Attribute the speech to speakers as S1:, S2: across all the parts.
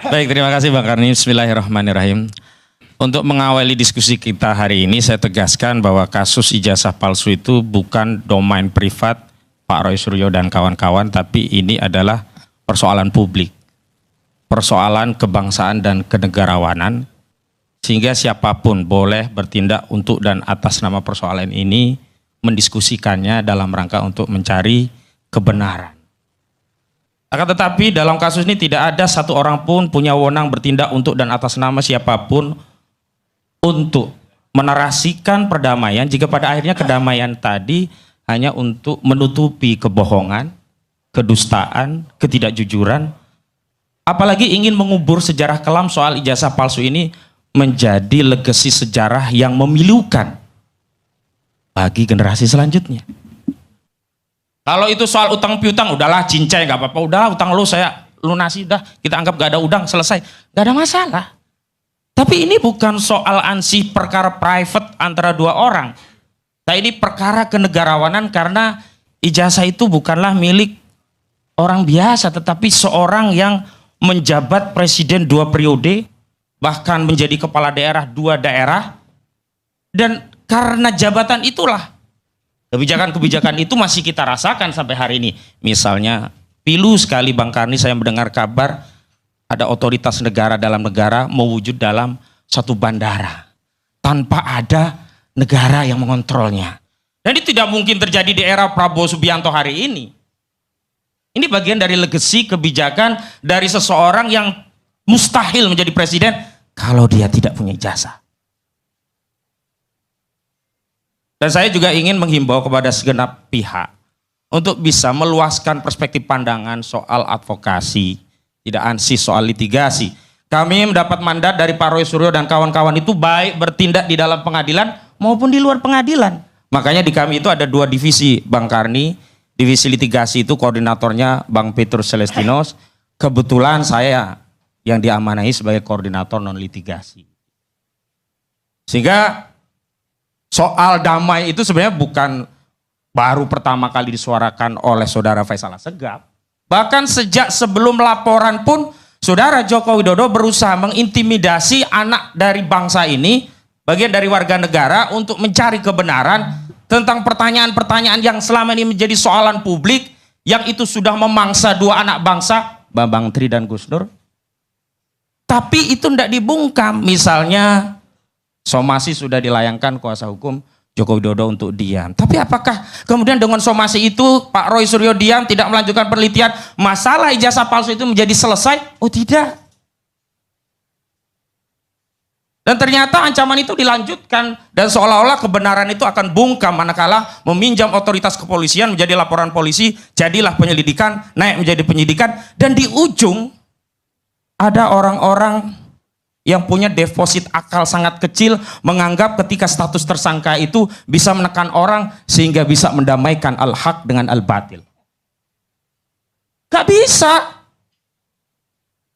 S1: Baik, terima kasih Bang Karni. Bismillahirrahmanirrahim. Untuk mengawali diskusi kita hari ini, saya tegaskan bahwa kasus ijazah palsu itu bukan domain privat Pak Roy Suryo dan kawan-kawan, tapi ini adalah persoalan publik, persoalan kebangsaan dan kenegarawanan, sehingga siapapun boleh bertindak untuk dan atas nama persoalan ini, mendiskusikannya dalam rangka untuk mencari kebenaran. Akan tetapi dalam kasus ini tidak ada satu orang pun punya wewenang bertindak untuk dan atas nama siapapun untuk menarasikan perdamaian jika pada akhirnya kedamaian tadi hanya untuk menutupi kebohongan, kedustaan, ketidakjujuran, apalagi ingin mengubur sejarah kelam soal ijazah palsu ini menjadi legasi sejarah yang memilukan bagi generasi selanjutnya. Kalau itu soal utang piutang, udahlah cincai nggak apa-apa, udah utang lu saya lunasi, dah kita anggap gak ada udang, selesai, gak ada masalah. Tapi ini bukan soal ansih perkara private antara dua orang. Nah, ini perkara kenegarawanan karena ijazah itu bukanlah milik orang biasa, tetapi seorang yang menjabat presiden 2 periode, bahkan menjadi kepala daerah 2 daerah, dan karena jabatan itulah kebijakan-kebijakan itu masih kita rasakan sampai hari ini. Misalnya, pilu sekali Bang Karni saya mendengar kabar ada otoritas negara dalam negara mewujud dalam satu bandara tanpa ada negara yang mengontrolnya. Dan ini tidak mungkin terjadi di era Prabowo Subianto hari ini. Ini bagian dari legasi kebijakan dari seseorang yang mustahil menjadi presiden kalau dia tidak punya ijazah. Dan saya juga ingin menghimbau kepada segenap pihak untuk bisa meluaskan perspektif pandangan soal advokasi, tidak ansih soal litigasi. Kami mendapat mandat dari Pak Roy Suryo dan kawan-kawan itu baik bertindak di dalam pengadilan maupun di luar pengadilan. Makanya di kami itu ada 2 divisi Bang Karni. Divisi litigasi itu koordinatornya Bang Petrus Celestinos. Kebetulan saya yang diamanahi sebagai koordinator non litigasi. Sehingga soal damai itu sebenarnya bukan baru pertama kali disuarakan oleh saudara Faisal Assegaf. Bahkan sejak sebelum laporan pun saudara Joko Widodo berusaha mengintimidasi anak dari bangsa ini, bagian dari warga negara, untuk mencari kebenaran tentang pertanyaan-pertanyaan yang selama ini menjadi soalan publik, yang itu sudah memangsa 2 anak bangsa, Bambang Tri dan Gus Dur. Tapi itu tidak dibungkam. Misalnya somasi sudah dilayangkan kuasa hukum Joko Widodo untuk diam. Tapi apakah kemudian dengan somasi itu Pak Roy Suryo diam, tidak melanjutkan penelitian, masalah ijazah palsu itu menjadi selesai? Oh tidak. Dan ternyata ancaman itu dilanjutkan dan seolah-olah kebenaran itu akan bungkam manakala meminjam otoritas kepolisian menjadi laporan polisi, jadilah penyelidikan, naik menjadi penyidikan, dan di ujung ada orang-orang yang punya deposit akal sangat kecil menganggap ketika status tersangka itu bisa menekan orang sehingga bisa mendamaikan al-haq dengan al-batil. Gak bisa.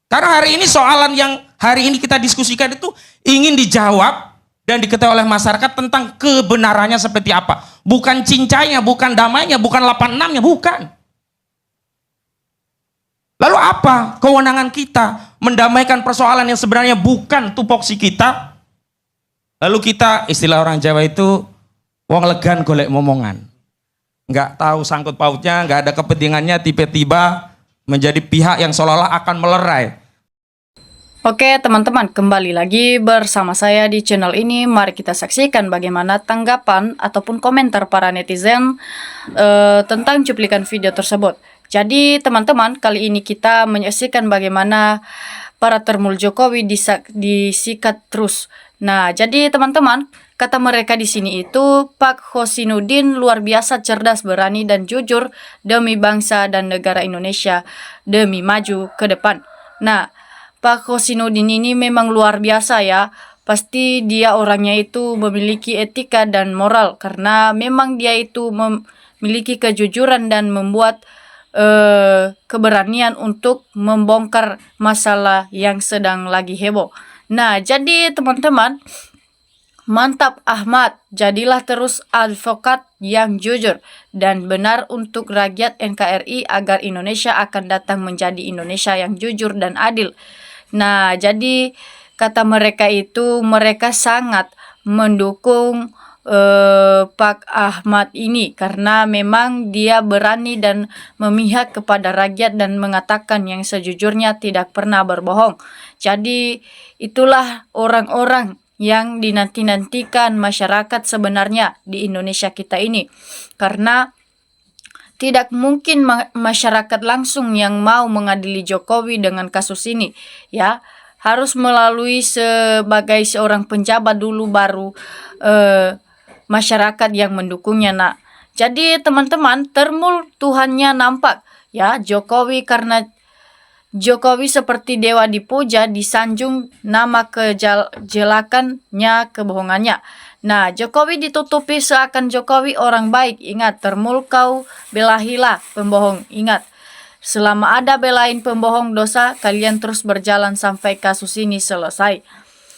S1: Karena hari ini soalan yang hari ini kita diskusikan itu ingin dijawab dan diketahui oleh masyarakat tentang kebenarannya seperti apa. Bukan cincainya, bukan damainya, bukan 86-nya, bukan. Lalu apa kewenangan kita mendamaikan persoalan yang sebenarnya bukan tupoksi kita? Lalu kita, istilah orang Jawa itu, wong legan golek momongan. Nggak tahu sangkut pautnya, nggak ada kepentingannya, tiba-tiba menjadi pihak yang seolah-olah akan melerai.
S2: Oke teman-teman, kembali lagi bersama saya di channel ini. Mari kita saksikan bagaimana tanggapan ataupun komentar para netizen tentang cuplikan video tersebut. Jadi teman-teman, kali ini kita menyaksikan bagaimana para termul Jokowi disikat terus. Nah, jadi teman-teman, kata mereka di sini itu Pak Hosinuddin luar biasa cerdas, berani dan jujur demi bangsa dan negara Indonesia, demi maju ke depan. Nah, Pak Hosinuddin ini memang luar biasa ya. Pasti dia orangnya itu memiliki etika dan moral karena memang dia itu memiliki kejujuran dan membuat keberanian untuk membongkar masalah yang sedang lagi heboh. Nah, jadi teman-teman, mantap Ahmad, jadilah terus advokat yang jujur dan benar untuk rakyat NKRI agar Indonesia akan datang menjadi Indonesia yang jujur dan adil. Nah, jadi kata mereka itu mereka sangat mendukung Pak Ahmad ini karena memang dia berani dan memihak kepada rakyat dan mengatakan yang sejujurnya, tidak pernah berbohong. Jadi itulah orang-orang yang dinanti-nantikan masyarakat sebenarnya di Indonesia kita ini. Karena tidak mungkin masyarakat langsung yang mau mengadili Jokowi dengan kasus ini, ya. Harus melalui sebagai seorang penjabat dulu baru masyarakat yang mendukungnya. Nah, jadi teman-teman, termul Tuhannya nampak, ya. Karena Jokowi seperti dewa dipuja, disanjung nama kejelekannya, kebohongannya. Nah, Jokowi ditutupi seakan Jokowi orang baik. Ingat, termul kau belahilah pembohong. Ingat, selama ada belain pembohong dosa, kalian terus berjalan sampai kasus ini selesai.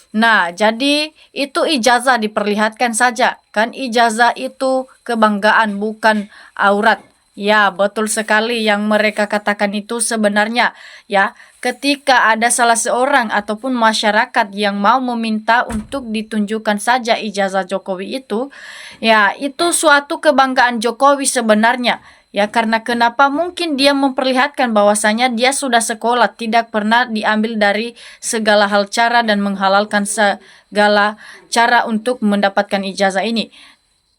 S2: Nah, jadi itu ijazah diperlihatkan saja. Kan ijazah itu kebanggaan, bukan aurat. Ya, betul sekali yang mereka katakan itu sebenarnya. Ya, ketika ada salah seorang ataupun masyarakat yang mau meminta untuk ditunjukkan saja ijazah Jokowi itu, ya itu suatu kebanggaan Jokowi sebenarnya. Ya, karena kenapa mungkin dia memperlihatkan bahwasanya dia sudah sekolah, tidak pernah diambil dari segala hal cara dan menghalalkan segala cara untuk mendapatkan ijazah ini.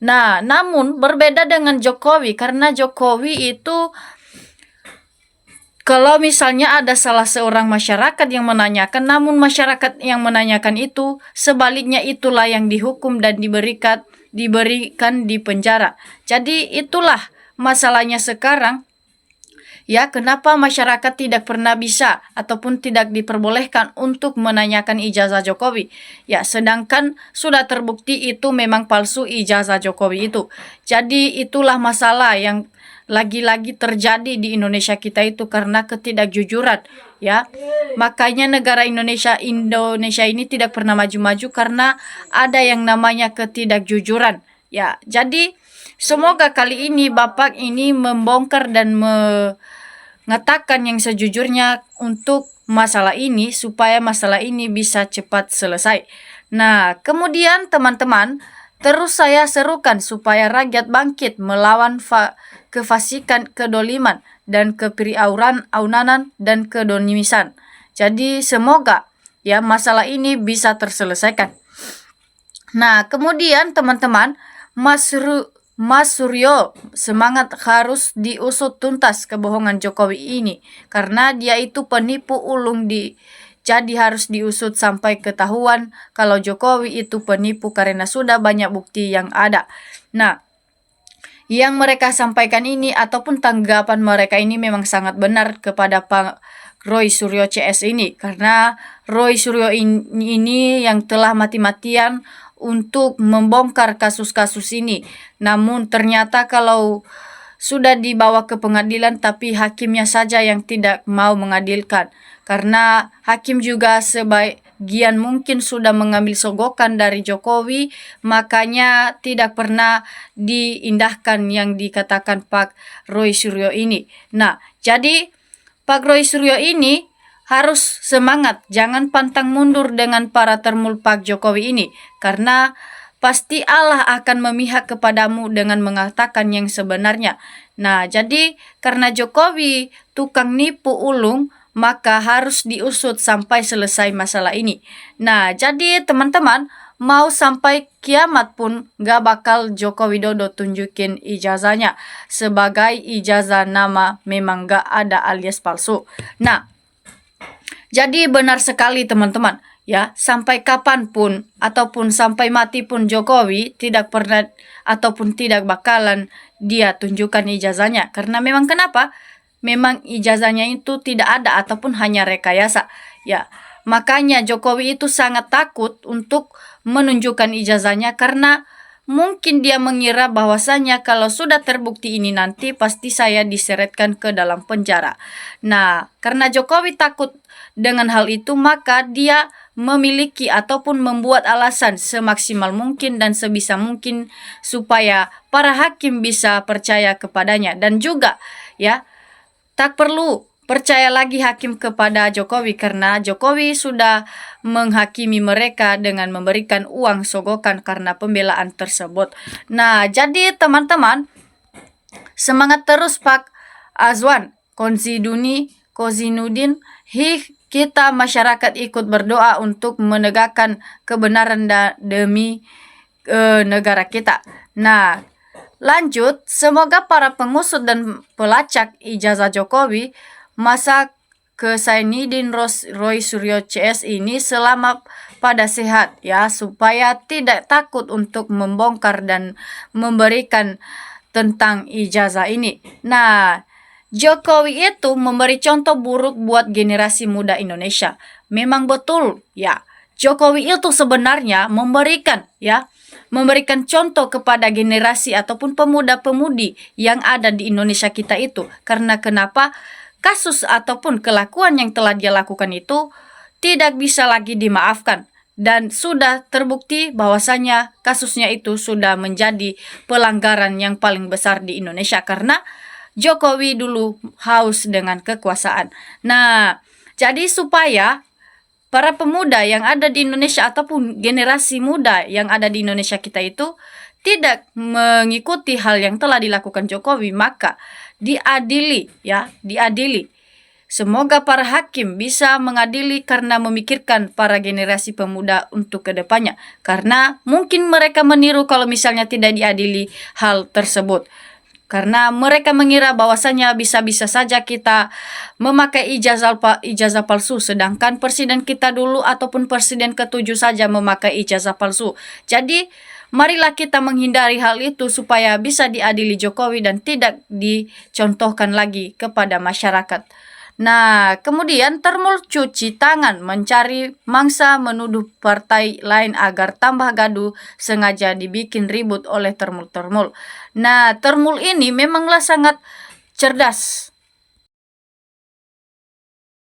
S2: Nah, namun berbeda dengan Jokowi, karena Jokowi itu kalau misalnya ada salah seorang masyarakat yang menanyakan, namun masyarakat yang menanyakan itu sebaliknya itulah yang dihukum dan diberikan di penjara. Jadi itulah masalahnya sekarang, ya, kenapa masyarakat tidak pernah bisa ataupun tidak diperbolehkan untuk menanyakan ijazah Jokowi. Ya, sedangkan sudah terbukti itu memang palsu ijazah Jokowi itu. Jadi itulah masalah yang lagi-lagi terjadi di Indonesia kita itu karena ketidakjujuran, ya. Makanya negara Indonesia ini tidak pernah maju-maju karena ada yang namanya ketidakjujuran. Ya, jadi semoga kali ini Bapak ini membongkar dan mengatakan yang sejujurnya untuk masalah ini supaya masalah ini bisa cepat selesai. Nah, kemudian teman-teman, terus saya serukan supaya rakyat bangkit melawan kefasikan, kedoliman, dan keperiaunanan dan kedonimisan. Jadi semoga ya masalah ini bisa terselesaikan. Nah, kemudian teman-teman, Mas Suryo semangat harus diusut tuntas kebohongan Jokowi ini karena dia itu penipu ulung jadi harus diusut sampai ketahuan kalau Jokowi itu penipu karena sudah banyak bukti yang ada. Nah, yang mereka sampaikan ini ataupun tanggapan mereka ini memang sangat benar kepada Pak Roy Suryo CS ini karena Roy Suryo ini yang telah mati-matian untuk membongkar kasus-kasus ini. Namun ternyata kalau sudah dibawa ke pengadilan tapi hakimnya saja yang tidak mau mengadilkan. Karena hakim juga sebagian mungkin sudah mengambil sogokan dari Jokowi, makanya tidak pernah diindahkan yang dikatakan Pak Roy Suryo ini. Nah, jadi Pak Roy Suryo ini harus semangat, jangan pantang mundur dengan para termul Pak Jokowi ini, karena pasti Allah akan memihak kepadamu dengan mengatakan yang sebenarnya. Nah, jadi karena Jokowi tukang nipu ulung, maka harus diusut sampai selesai masalah ini. Nah, jadi teman-teman, mau sampai kiamat pun gak bakal Joko Widodo tunjukin ijazahnya. Sebagai ijazah nama memang gak ada alias palsu. Nah, jadi benar sekali teman-teman, ya, sampai kapanpun ataupun sampai mati pun Jokowi tidak pernah ataupun tidak bakalan dia tunjukkan ijazahnya. Karena memang kenapa? Memang ijazahnya itu tidak ada ataupun hanya rekayasa. Ya, makanya Jokowi itu sangat takut untuk menunjukkan ijazahnya karena mungkin dia mengira bahwasanya kalau sudah terbukti ini nanti pasti saya diseretkan ke dalam penjara. Nah, karena Jokowi takut dengan hal itu, maka dia memiliki ataupun membuat alasan semaksimal mungkin dan sebisa mungkin supaya para hakim bisa percaya kepadanya. Dan juga ya, tak perlu percaya lagi hakim kepada Jokowi karena Jokowi sudah menghakimi mereka dengan memberikan uang sogokan karena pembelaan tersebut. Nah, jadi teman-teman, semangat terus Pak Azwan, Kozinudin, kita masyarakat ikut berdoa untuk menegakkan kebenaran demi negara kita. Nah, lanjut, semoga para pengusut dan pelacak ijazah Jokowi masa ke Zainuddin Roy Suryo CS ini selama pada sehat ya, supaya tidak takut untuk membongkar dan memberikan tentang ijazah ini. Nah, Jokowi itu memberi contoh buruk buat generasi muda Indonesia. Memang betul ya, Jokowi itu sebenarnya memberikan contoh kepada generasi ataupun pemuda-pemudi yang ada di Indonesia kita itu. Karena kenapa? Kasus ataupun kelakuan yang telah dia lakukan itu tidak bisa lagi dimaafkan. Dan sudah terbukti bahwasanya kasusnya itu sudah menjadi pelanggaran yang paling besar di Indonesia. Karena Jokowi dulu haus dengan kekuasaan. Nah, jadi supaya para pemuda yang ada di Indonesia ataupun generasi muda yang ada di Indonesia kita itu tidak mengikuti hal yang telah dilakukan Jokowi, maka diadili. Semoga para hakim bisa mengadili karena memikirkan para generasi pemuda untuk kedepannya. Karena mungkin mereka meniru kalau misalnya tidak diadili hal tersebut. Karena mereka mengira bahwasanya bisa-bisa saja kita memakai ijazah palsu, sedangkan presiden kita dulu ataupun presiden ke-7 saja memakai ijazah palsu. Jadi marilah kita menghindari hal itu supaya bisa diadili Jokowi dan tidak dicontohkan lagi kepada masyarakat. Nah, kemudian Termul cuci tangan mencari mangsa menuduh partai lain agar tambah gaduh sengaja dibikin ribut oleh Termul. Nah, Termul ini memanglah sangat cerdas